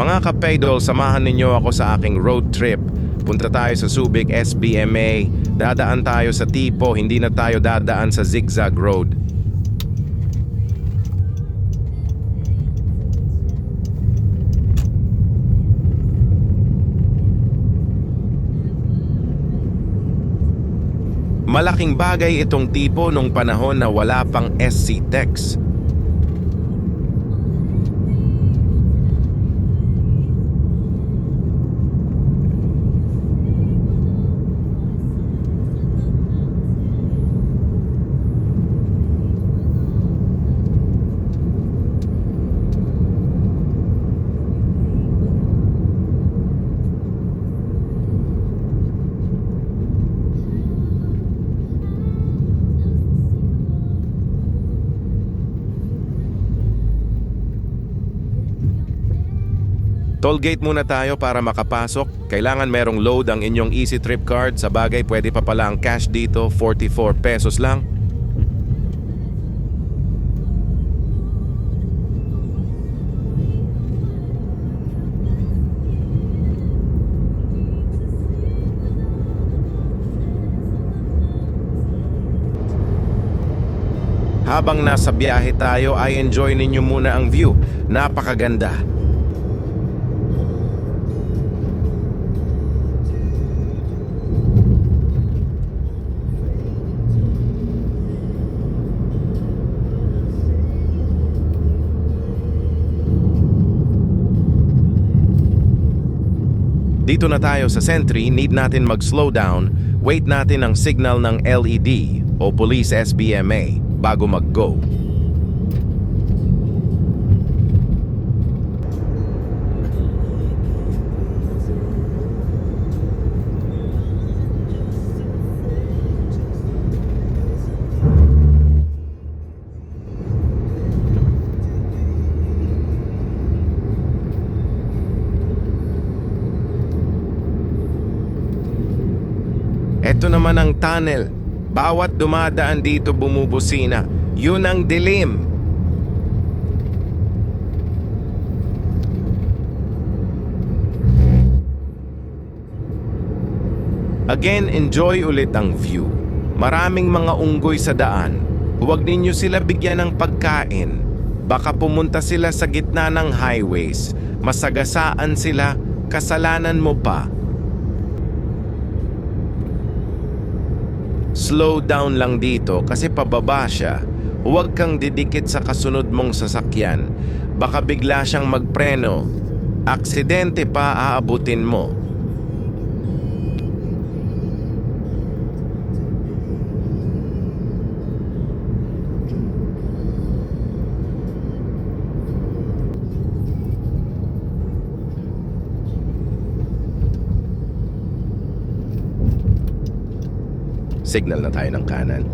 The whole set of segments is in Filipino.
Mga ka-Paydol, samahan ninyo ako sa aking road trip. Punta tayo sa Subic SBMA. Dadaan tayo sa Tipo, hindi na tayo dadaan sa zigzag road. Malaking bagay itong Tipo nung panahon na wala pang SC Tex. Tollgate muna tayo para makapasok. Kailangan merong load ang inyong Easy Trip card. Sa bagay, pwede pa pala ang cash dito, 44 pesos lang. Habang nasa biyahe tayo, ay enjoy ninyo muna ang view. Napakaganda. Dito na tayo sa Sentry, need natin mag-slow down, wait natin ang signal ng LED o Police SBMA bago mag-go. Ito naman ang tunnel. Bawat dumadaan dito bumubusina. Yun ang dilim. Again, enjoy ulit ang view. Maraming mga unggoy sa daan. Huwag ninyo sila bigyan ng pagkain. Baka pumunta sila sa gitna ng highways. Masagasaan sila, kasalanan mo pa. Slow down lang dito kasi pababa siya. Huwag kang didikit sa kasunod mong sasakyan. Baka bigla siyang magpreno. Aksidente pa aabutin mo. Signal na tayo ng kanan.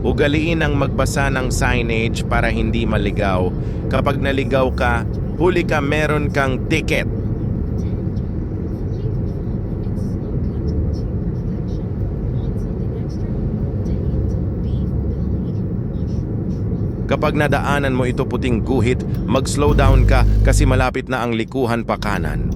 Ugaliin ang magbasa ng signage para hindi maligaw. Kapag naligaw ka, huli ka, meron kang ticket. Kapag nadaanan mo ito puting guhit, mag-slow down ka kasi malapit na ang likuhan pa kanan.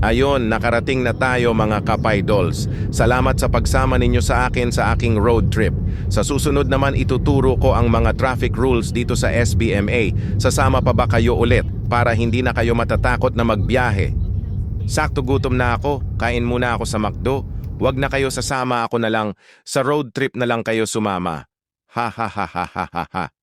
Ayon, nakarating na tayo mga kapaydols. Salamat sa pagsama ninyo sa akin sa aking road trip. Sa susunod naman ituturo ko ang mga traffic rules dito sa SBMA. Sasama pa ba kayo ulit para hindi na kayo matatakot na magbiyahe? Sakto gutom na ako, kain muna ako sa McDo. Huwag na kayo sasama, ako na lang. Sa road trip na lang kayo sumama. Ha ha ha ha ha ha ha.